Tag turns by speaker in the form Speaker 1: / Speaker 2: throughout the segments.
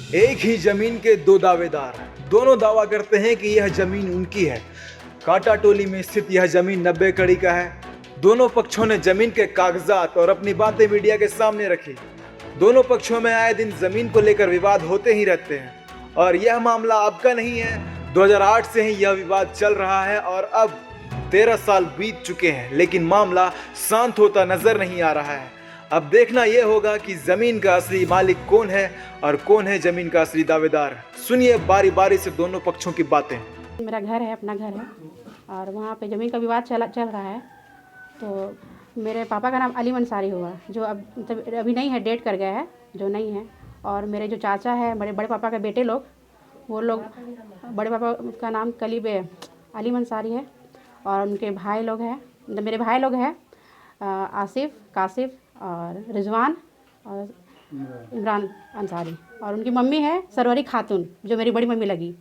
Speaker 1: एक ही जमीन के दो दावेदार, दोनों दावा करते हैं कि यह जमीन उनकी है। कांटा टोली में स्थित यह जमीन 90 कड़ी का है। दोनों पक्षों ने जमीन के कागजात और अपनी बातें मीडिया के सामने रखी। दोनों पक्षों में आए दिन जमीन को लेकर विवाद होते ही रहते हैं और यह मामला अब का नहीं है। 2008 से ही यह विवाद चल रहा है और अब 13 साल बीत चुके हैं, लेकिन मामला शांत होता नजर नहीं आ रहा है। अब देखना यह होगा कि जमीन का असली मालिक कौन है और कौन है जमीन का असली दावेदार। सुनिए बारी बारी से दोनों पक्षों की बातें।
Speaker 2: मेरा घर है, अपना घर है और वहाँ पे ज़मीन का विवाद चल रहा है। तो मेरे पापा का नाम अली अंसारी हुआ, जो अब अभी नहीं है, डेट कर गया है, जो नहीं है। और मेरे जो चाचा है, बड़े पापा के बेटे लोग, वो लोग, बड़े पापा का नाम कलीब अली अंसारी है और उनके भाई लोग हैं, मेरे भाई लोग हैं आसिफ, कासिफ और रिजवान और इमरान अंसारी। और उनकी मम्मी है सरवरी खातून, जो मेरी बड़ी मम्मी लगी।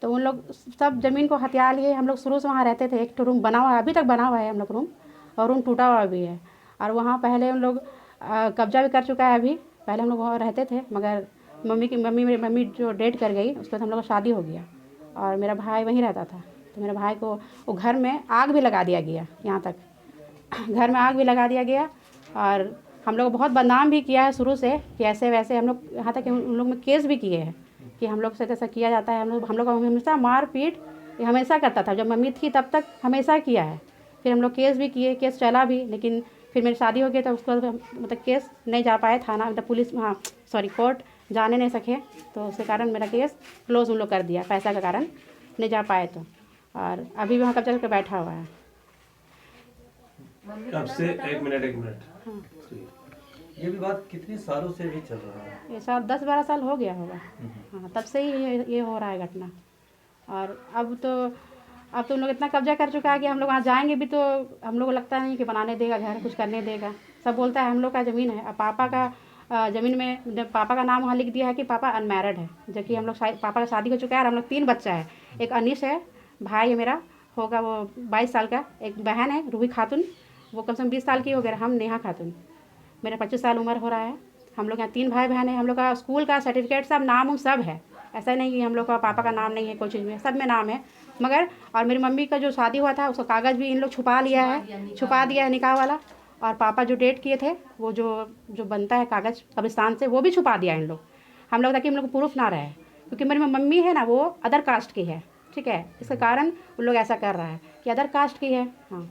Speaker 2: तो उन लोग सब ज़मीन को हथिया लिए। हम लोग शुरू से वहाँ रहते थे। एक तो रूम बना हुआ है, अभी तक बना हुआ है हम लोग रूम, और रूम टूटा हुआ भी है। और वहाँ पहले हम लोग कब्जा भी कर चुका है। अभी पहले हम लोग वहाँ रहते थे, मगर मेरी मम्मी जो डेट कर गई, उसके बाद हम लोग का शादी हो गया और मेरा भाई वहीं रहता था। तो मेरे भाई को वो घर में आग भी लगा दिया गया, यहाँ तक घर में आग भी लगा दिया गया। और हम लोग बहुत बदनाम भी किया है शुरू से कि ऐसे वैसे। हम लोग यहाँ तक उन लोग में केस भी किए हैं कि हम लोग से कैसा किया जाता है। हम लोग हमेशा मार पीट हमेशा करता था। जब मम्मी थी तब तक हमेशा किया है। फिर हम लोग केस भी किए, केस चला भी, लेकिन फिर मेरी शादी हो गई तो उसको मतलब केस नहीं जा पाए थाना, मतलब पुलिस, हाँ सॉरी, कोर्ट जाने नहीं सके। तो उसके कारण मेरा केस क्लोज उन लोग कर दिया, पैसा के कारण नहीं जा पाए। तो और अभी वहाँ कब्जा करके बैठा हुआ है।
Speaker 3: अब से एक मिनट
Speaker 2: हाँ,
Speaker 4: ये विवाद कितने सालों से भी चल रहा है?
Speaker 2: ये साल 10-12 साल हो गया होगा। हाँ, तब से ही ये हो रहा है घटना। और अब तो उन लोग इतना कब्जा कर चुका है कि हम लोग वहाँ जाएंगे भी तो हम लोग को लगता नहीं कि बनाने देगा घर, कुछ करने देगा। सब बोलता है हम लोग का ज़मीन है। अब पापा का ज़मीन में पापा का नाम वहाँ लिख दिया है कि पापा अनमैरिड है, जबकि हम लोग पापा का शादी हो चुका है और हम लोग 3 बच्चा है। एक अनीस है, भाई है मेरा, होगा वो 22 साल का। एक बहन है रूही खातून, वो कम से कम 20 साल की हो गया। हम नेहा खातून, मेरा 25 साल उम्र हो रहा है। हम लोग यहाँ 3 भाई बहन है। हम लोग का स्कूल का सर्टिफिकेट सब नाम सब है। ऐसा नहीं कि हम लोग का पापा का नाम नहीं है कोई चीज़ में, सब में नाम है। मगर और मेरी मम्मी का जो शादी हुआ था उसका कागज़ भी इन लोग छुपा दिया है निकाह वाला। और पापा जो डेट किए थे वो जो बनता है कागज़ कब्रिस्तान से, वो भी छुपा दिया इन लोग। हम लोग ताकि हम लोग को प्रूफ ना रहे, क्योंकि मेरी मम्मी है ना, वो अदर कास्ट की है, ठीक है। इसके कारण उन लोग ऐसा कर रहा है कि अदर कास्ट की है। हाँ,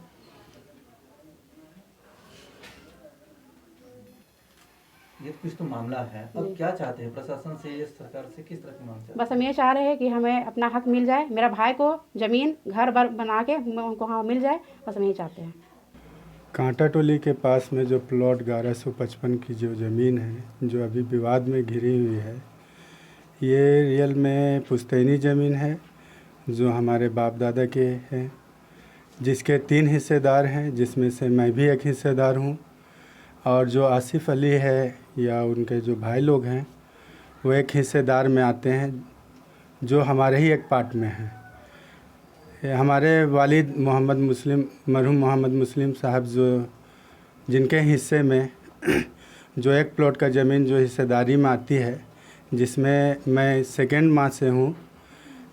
Speaker 4: ये कुछ तो मामला है। अब क्या चाहते हैं प्रशासन से, ये सरकार से, किस तरह की मांग चाहते हैं?
Speaker 2: बस हम ये चाह रहे हैं कि हमें अपना हक मिल जाए, मेरा भाई को ज़मीन घर बर बना के उनको हाँ मिल जाए, बस हम यही चाहते हैं।
Speaker 5: कांटा टोली के पास में जो प्लॉट 1155 की जो ज़मीन है, जो अभी विवाद में घिरी हुई है, ये रियल में पुश्तैनी ज़मीन है जो हमारे बाप दादा के हैं, जिसके 3 हिस्सेदार हैं, जिसमें से मैं भी एक हिस्सेदार हूँ। और जो आसिफ अली है या उनके जो भाई लोग हैं, वो एक हिस्सेदार में आते हैं, जो हमारे ही एक पार्ट में हैं। हमारे वालिद मरहूम मोहम्मद मुस्लिम साहब, जो जिनके हिस्से में जो एक प्लॉट का ज़मीन जो हिस्सेदारी में आती है, जिसमें मैं सेकंड माँ से हूँ,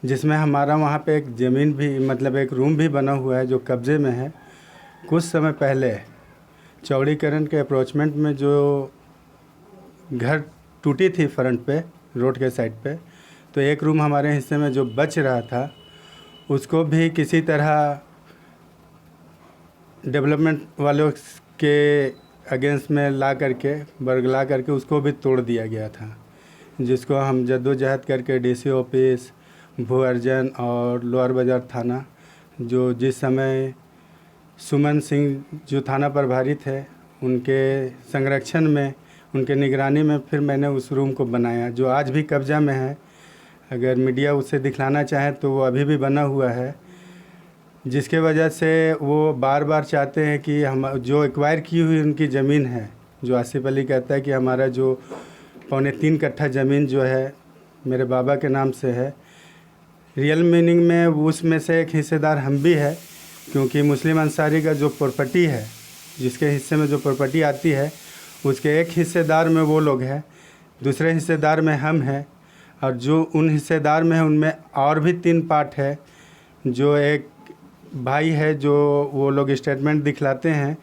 Speaker 5: जिसमें हमारा वहाँ पे एक ज़मीन भी, मतलब एक रूम भी बना हुआ है जो कब्ज़े में है। कुछ समय पहले चौड़ीकरण के अप्रोचमेंट में जो घर टूटी थी फ्रंट पे, रोड के साइड पे, तो एक रूम हमारे हिस्से में जो बच रहा था, उसको भी किसी तरह डेवलपमेंट वालों के अगेंस्ट में बरगला करके उसको भी तोड़ दिया गया था, जिसको हम जद्दोजहद करके डीसी ऑफिस, भू अर्जन और लोअर बाज़ार थाना, जो जिस समय सुमन सिंह जो थाना प्रभारी थे, उनके संरक्षण में, उनके निगरानी में फिर मैंने उस रूम को बनाया, जो आज भी कब्जा में है। अगर मीडिया उसे दिखलाना चाहे तो वो अभी भी बना हुआ है, जिसके वजह से वो बार बार चाहते हैं कि हम जो एक्वायर की हुई उनकी ज़मीन है, जो आसिफ अली कहता है कि हमारा जो 3.25 कट्ठा ज़मीन जो है मेरे बाबा के नाम से है, रियल मीनिंग में उसमें से एक हिस्सेदार हम भी है, क्योंकि मुस्लिम अंसारी का जो प्रॉपर्टी है, जिसके हिस्से में जो प्रॉपर्टी आती है, उसके एक हिस्सेदार में वो लोग हैं, दूसरे हिस्सेदार में हम हैं। और जो उन हिस्सेदार में है उनमें और भी 3 पार्ट है। जो एक भाई है जो वो लोग स्टेटमेंट दिखलाते हैं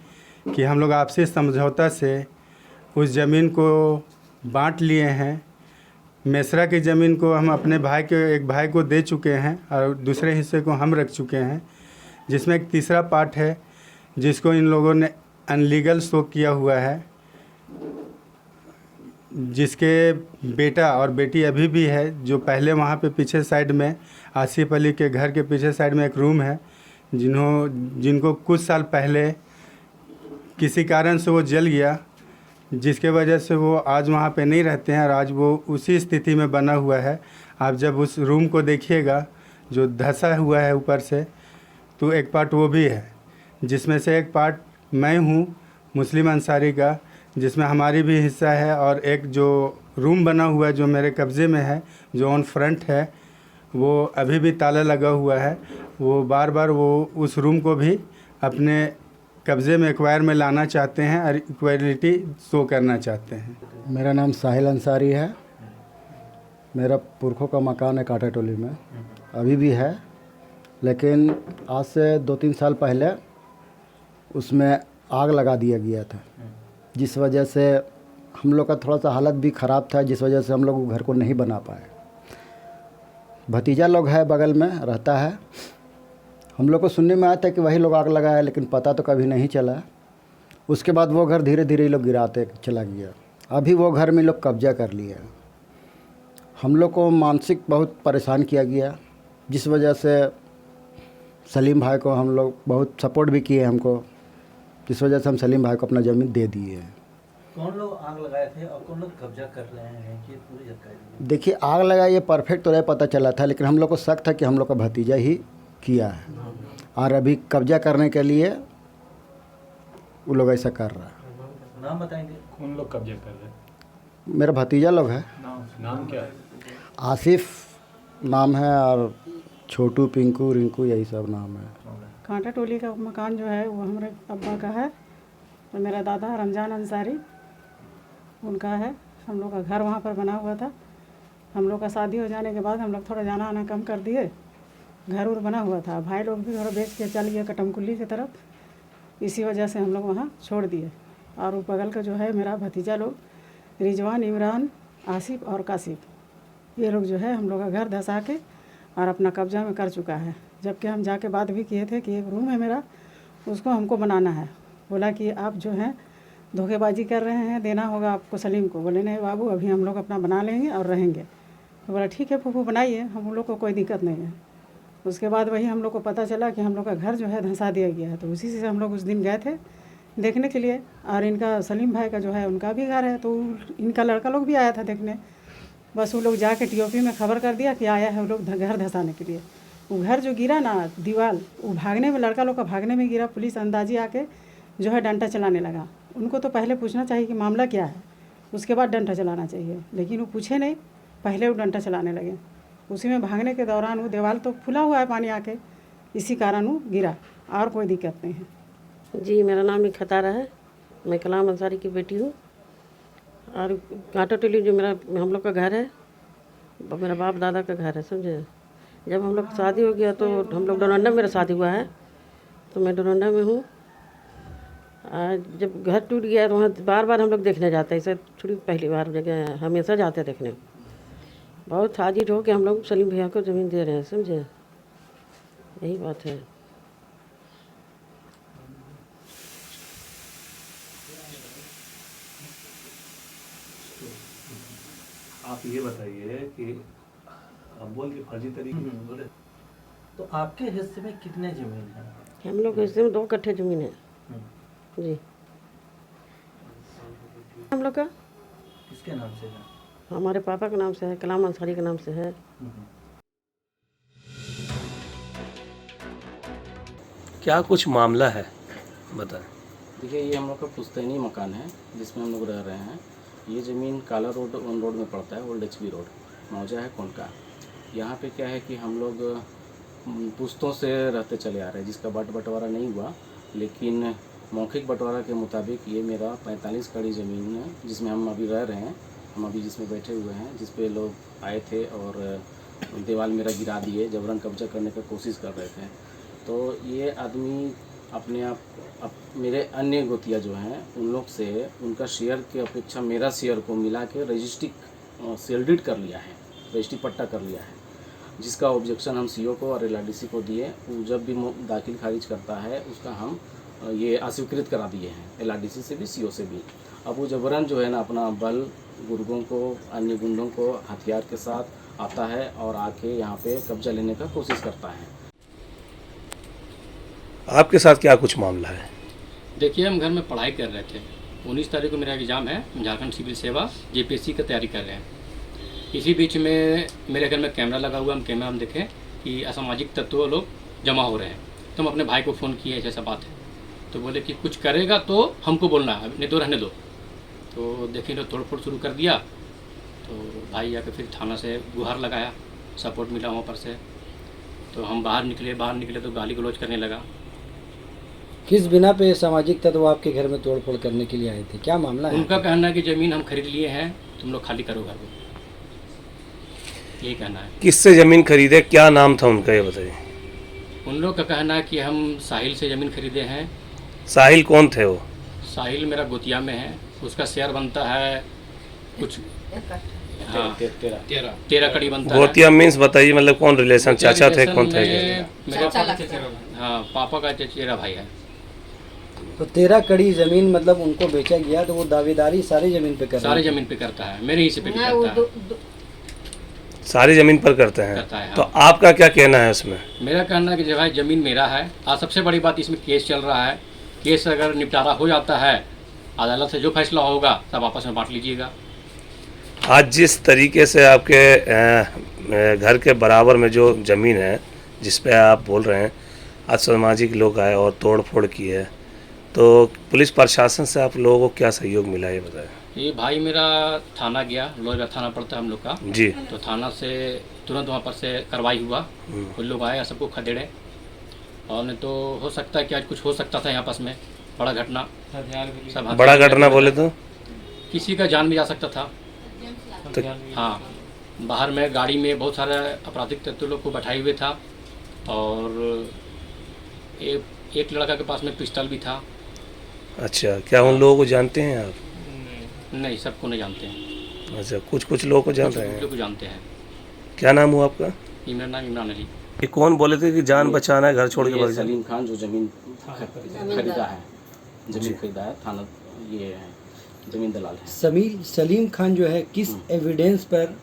Speaker 5: कि हम लोग आपसी समझौता से उस ज़मीन को बांट लिए हैं। मेसरा की ज़मीन को हम अपने एक भाई को दे चुके हैं और दूसरे हिस्से को हम रख चुके हैं, जिसमें एक तीसरा पार्ट है जिसको इन लोगों ने अनलीगल शो किया हुआ है, जिसके बेटा और बेटी अभी भी है। जो पहले वहाँ पे पीछे साइड में आसिफ अली के घर के पीछे साइड में एक रूम है, जिनको कुछ साल पहले किसी कारण से वो जल गया, जिसके वजह से वो आज वहाँ पे नहीं रहते हैं और आज वो उसी स्थिति में बना हुआ है। आप जब उस रूम को देखिएगा जो धंसा हुआ है ऊपर से, तो एक पार्ट वो भी है, जिसमें से एक पार्ट मैं हूँ मुस्लिम अंसारी का, जिसमें हमारी भी हिस्सा है। और एक जो रूम बना हुआ है जो मेरे कब्ज़े में है, जो ऑन फ्रंट है, वो अभी भी ताला लगा हुआ है। वो बार बार वो उस रूम को भी अपने कब्ज़े में एक्वायर में लाना चाहते हैं और इक्वालिटी शो करना चाहते हैं।
Speaker 3: मेरा नाम साहिल अंसारी है। मेरा पुरखों का मकान है कांटा टोली में, अभी भी है, लेकिन आज से 2-3 साल पहले उसमें आग लगा दिया गया था, जिस वजह से हम लोग का थोड़ा सा हालत भी ख़राब था, जिस वजह से हम लोग घर को नहीं बना पाए। भतीजा लोग है बगल में रहता है, हम लोग को सुनने में आया था कि वही लोग आग लगाया, लेकिन पता तो कभी नहीं चला। उसके बाद वो घर धीरे धीरे लोग गिराते चला गया। अभी वो घर में लोग कब्जा कर लिया। हम लोग को मानसिक बहुत परेशान किया गया, जिस वजह से सलीम भाई को हम लोग बहुत सपोर्ट भी किए हमको, जिस वजह से हम सलीम भाई को अपना ज़मीन दे दिए।
Speaker 4: कौन लोग आग लगाए थे और कौन लोग कब्जा कर रहे हैं, ये पूरी जानकारी?
Speaker 3: देखिए, आग लगा ये परफेक्ट तो नहीं पता चला था, लेकिन हम लोग को शक था कि हम लोग का भतीजा ही किया है, और अभी कब्जा करने के लिए वो लोग ऐसा कर रहा है।
Speaker 4: नाम बताएंगे?
Speaker 6: कौन लोग कब्जा कर रहे हैं?
Speaker 3: मेरा भतीजा लोग है।
Speaker 6: नाम क्या है?
Speaker 3: आसिफ नाम है और छोटू, पिंकू, रिंकू, यही सब नाम है।
Speaker 2: कांटा टोली का मकान जो है वो हमारे अब्बा का है, और मेरा दादा रमज़ान अंसारी उनका है। हम लोग का घर वहाँ पर बना हुआ था। हम लोग का शादी हो जाने के बाद हम लोग थोड़ा जाना आना कम कर दिए। घर उर बना हुआ था, भाई लोग भी घर बेच के चल गए कटमकुल्ली की तरफ, इसी वजह से हम लोग वहाँ छोड़ दिए। और वो बगल का जो है मेरा भतीजा लोग, रिजवान, इमरान, आसिफ और कासिफ, ये लोग जो है हम लोग का घर धंसा के और अपना कब्जा में कर चुका है। जबकि हम जाके बात भी किए थे कि एक रूम है मेरा, उसको हमको बनाना है। बोला कि आप जो हैं धोखेबाजी कर रहे हैं, देना होगा आपको सलीम को। बोले नहीं बाबू, अभी हम लोग अपना बना लेंगे और रहेंगे। तो बोला ठीक है फूफू बनाइए, हम लोग को कोई दिक्कत नहीं है। उसके बाद वही हम लोग को पता चला कि हम लोग का घर जो है धंसा दिया गया है। तो उसी से हम लोग उस दिन गए थे देखने के लिए। और इनका सलीम भाई का जो है उनका भी घर है, तो इनका लड़का लोग भी आया था देखने। बस वो लोग जाके टीओपी में खबर कर दिया कि आया है वो लोग घर धंसाने के लिए। वो घर जो गिरा ना दीवार, वो भागने में, लड़का लोग का भागने में गिरा। पुलिस अंदाजी आके जो है डंडा चलाने लगा। उनको तो पहले पूछना चाहिए कि मामला क्या है, उसके बाद डंडा चलाना चाहिए, लेकिन वो पूछे नहीं, पहले वो डंडा चलाने लगे। उसी में भागने के दौरान वो दीवार तो खुला हुआ है पानी आके, इसी कारण वो गिरा, और कोई दिक्कत नहीं है।
Speaker 7: जी, मेरा नाम खतारा है, मैं कलाम अंसारी की बेटी हूँ। और कांटा टोली जो हम लोग का घर है, मेरा बाप दादा का घर है, समझे। जब हम लोग शादी हो गया तो हम लोग डोरंडा में, मेरा शादी हुआ है तो मैं डोरंडा में हूँ। जब घर टूट गया तो वहाँ बार बार हम लोग देखने जाते हैं, ऐसे थोड़ी पहली बार जगह, हमेशा जाते हैं देखने। बहुत हाजिर हो कि हम लोग सलीम भैया को ज़मीन दे रहे हैं, समझे, यही बात है।
Speaker 6: आप ये बताइए कि आप बोल के फर्जी तरीके में बोले,
Speaker 4: तो आपके हिस्से में कितने जमीन है?
Speaker 7: हम लोग के हिस्से में 2 कट्ठे ज़मीन है जी। हम लोग का
Speaker 4: किसके नाम से है?
Speaker 7: हमारे पापा के नाम से है, कलाम अंसारी के नाम से है।
Speaker 6: क्या कुछ मामला है बताएं।
Speaker 8: देखिए, ये हम लोग का पुश्तैनी मकान है जिसमें हम लोग रह रहे हैं। ये ज़मीन काला रोड ऑन रोड में पड़ता है, ओल्ड एचपी रोड, मौजा है कोनका। यहाँ पे क्या है कि हम लोग पुश्तों से रहते चले आ रहे हैं, जिसका बंटवारा नहीं हुआ, लेकिन मौखिक बंटवारा के मुताबिक ये मेरा 45 कड़ी ज़मीन है जिसमें हम अभी रह रहे हैं। हम अभी जिसमें बैठे हुए हैं, जिस पे लोग आए थे और दीवार मेरा गिरा दिए, जबरन कब्जा करने की कोशिश कर रहे थे। तो ये आदमी अपने आप मेरे अन्य गोतिया जो हैं उन लोग से उनका शेयर की अपेक्षा मेरा शेयर को मिला के रजिस्ट्री सेल कर लिया है, रजिस्ट्री पट्टा कर लिया है, जिसका ऑब्जेक्शन हम सीओ को और एलआरडीसी को दिए। वो जब भी दाखिल खारिज करता है उसका हम ये अस्वीकृत करा दिए हैं, एलआरडीसी से भी सीओ से भी। अब वो जबरन जो है ना अपना बल गुर्गों को, अन्य गुंडों को हथियार के साथ आता है और आके यहाँ पे कब्जा लेने का कोशिश करता है।
Speaker 6: आपके साथ क्या कुछ मामला है?
Speaker 9: देखिए, हम घर में पढ़ाई कर रहे थे। 19 तारीख को मेरा एग्ज़ाम है, झारखंड सिविल सेवा जेपीएससी की तैयारी कर रहे हैं। इसी बीच में मेरे घर में कैमरा लगा हुआ, हम कैमरा में देखें कि असामाजिक तत्व लोग जमा हो रहे हैं। तो हम अपने भाई को फ़ोन किए, ऐसा बात है। तो बोले कि कुछ करेगा तो हमको बोलना है, नहीं तो रहने दो। तो देखें तो तोड़फोड़ शुरू कर दिया। तो भाई आके फिर थाना से गुहार लगाया, सपोर्ट मिला वहाँ पर से। तो हम बाहर निकले तो गाली गलौज करने लगा।
Speaker 10: किस बिना पे सामाजिक तत्व आपके घर में तोड़फोड़ करने के लिए आए थे, क्या मामला है?
Speaker 9: उनका कहना है कि ज़मीन हम खरीद लिए हैं, तुम लोग खाली करो घर को, यही कहना है।
Speaker 6: किससे जमीन खरीदे, क्या नाम था उनका, ये बताइए।
Speaker 9: उन लोग का कहना है कि हम साहिल से ज़मीन खरीदे हैं।
Speaker 6: साहिल कौन थे वो?
Speaker 9: साहिल मेरा गोतिया में है, उसका शेयर बनता है कुछ, हाँ 13 कड़ी बनता है।
Speaker 6: गोतिया मीन्स बताइए, मतलब कौन रिलेशन, चाचा थे, कौन थे?
Speaker 9: मेरे हाँ पापा का चचेरा भाई है।
Speaker 10: तो 13 कड़ी जमीन मतलब उनको बेचा गया, तो वो दावेदारी सारी जमीन पे कर रहा है?
Speaker 9: सारे ज़मीन पे करता है, मेरे हिस्से पे भी करता है।
Speaker 6: सारी जमीन पर करते हैं?
Speaker 9: करता है, हाँ।
Speaker 6: तो आपका क्या कहना है उसमें?
Speaker 9: मेरा कहना है कि जो भाई ज़मीन मेरा है। आज सबसे बड़ी बात, इसमें केस चल रहा है। केस अगर निपटारा हो जाता है, अदालत से जो फैसला होगा सब आपस में बांट लीजिएगा।
Speaker 6: आज जिस तरीके से आपके घर के बराबर में जो ज़मीन है जिस पे आप बोल रहे हैं, आज सामाजिक लोग आए और तोड़ फोड़ की है, तो पुलिस प्रशासन से आप लोगों को क्या सहयोग मिला, ये बताएं।
Speaker 9: ये भाई मेरा थाना गया, लोहरा थाना पड़ता है हम लोग का
Speaker 6: जी।
Speaker 9: तो थाना से तुरंत वहाँ पर से कार्रवाई हुआ। कुछ लोग आए, सबको खदेड़े, और नहीं तो हो सकता है कि आज कुछ हो सकता था यहाँ पास में बड़ा घटना। सब
Speaker 6: बड़ा घटना बोले तो
Speaker 9: किसी का जान भी जा सकता था।
Speaker 6: तो
Speaker 9: हाँ, बाहर में गाड़ी में बहुत सारे आपराधिक तत्व लोग को बैठाए हुए था, और एक लड़का के पास में पिस्टल भी था।
Speaker 6: अच्छा, क्या उन लोगों को जानते हैं आप?
Speaker 9: नहीं, सबको नहीं जानते हैं।
Speaker 6: अच्छा, कुछ लोगों को जानते
Speaker 9: कुछ
Speaker 6: हैं।
Speaker 9: लोग को जानते हैं।
Speaker 6: क्या नाम हुआ आपका?
Speaker 9: मेरा नाम इमरान अली।
Speaker 6: ये कौन बोले थे कि जान बचाना है, घर छोड़ के
Speaker 8: ये
Speaker 6: भाग जाना?
Speaker 8: सलीम खान जो ज़मीन खरीदा है, ज़मीन खरीदा है, थाना ये है, ज़मीन दलाल है।
Speaker 10: सलीम खान जो है किस एविडेंस पर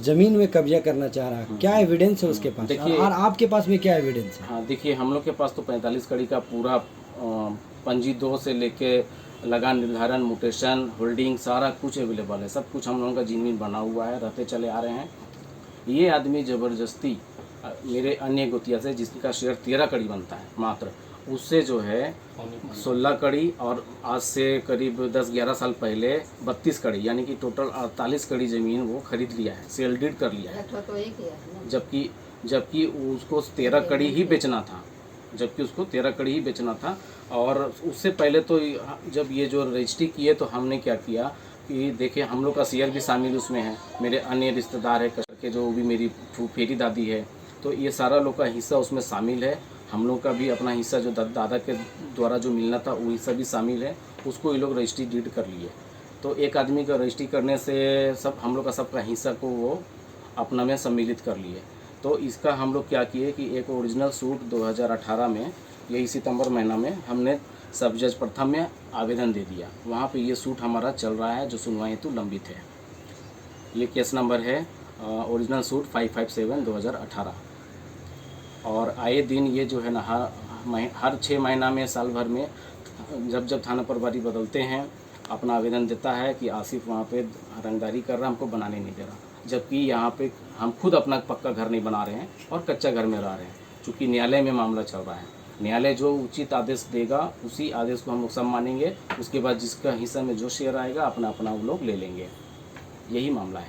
Speaker 10: जमीन में कब्जा करना चाह रहा है, क्या एविडेंस है उसके पास?
Speaker 8: देखिए,
Speaker 10: और आपके पास में क्या एविडेंस है?
Speaker 8: हाँ देखिए, हम लोग के पास तो 45 कड़ी का पूरा पंजी 2 से लेके लगान निर्धारण, म्यूटेशन, होल्डिंग सारा कुछ अवेलेबल है। सब कुछ हम लोगों का जमीन बना हुआ है, रहते चले आ रहे हैं। ये आदमी ज़बरदस्ती मेरे अन्य गोतिया से, जिसका शेयर 13 कड़ी बनता है मात्र, उससे जो है 16 कड़ी, और आज से करीब 10-11 साल पहले 32 कड़ी, यानी कि टोटल 48 कड़ी ज़मीन वो खरीद लिया है, सेल डीड कर लिया है। जबकि उसको 13 कड़ी ही बेचना था। और उससे पहले तो जब ये जो रजिस्ट्री किए तो हमने क्या किया कि देखिए, हम लोग का शेयर भी शामिल उसमें है, मेरे अन्य रिश्तेदार है के जो भी मेरी फेरी दादी है, तो ये सारा लोग का हिस्सा उसमें शामिल है। हम लोग का भी अपना हिस्सा जो दादा के द्वारा जो मिलना था वो हिस्सा भी शामिल है, उसको ये लोग रजिस्ट्री डीड कर लिए। तो एक आदमी का रजिस्ट्री करने से सब हम लोग का सबका हिस्सा को वो अपना में सम्मिलित कर लिए। तो इसका हम लोग क्या किए कि एक ओरिजिनल सूट 2018 में, यही सितंबर महीना में, हमने सब जज प्रथम में आवेदन दे दिया। वहाँ पे ये सूट हमारा चल रहा है, जो सुनवाई हेतु लंबित है। ये केस नंबर है ओरिजिनल सूट 557 2018। और आए दिन ये जो है ना हर 6 महीना में, साल भर में, जब थाना प्रभारी बदलते हैं, अपना आवेदन देता है कि आसिफ वहाँ पे रंगदारी कर रहा है, हमको बनाने नहीं दे रहा। जबकि यहाँ पे हम खुद अपना पक्का घर नहीं बना रहे हैं और कच्चा घर में रह रहे हैं, चूँकि न्यायालय में मामला चल रहा है। न्यायालय जो उचित आदेश देगा उसी आदेश को हम लोग सब मानेंगे। उसके बाद जिसका हिस्सा में जो शेयर आएगा अपना वो लोग ले लेंगे। यही मामला है।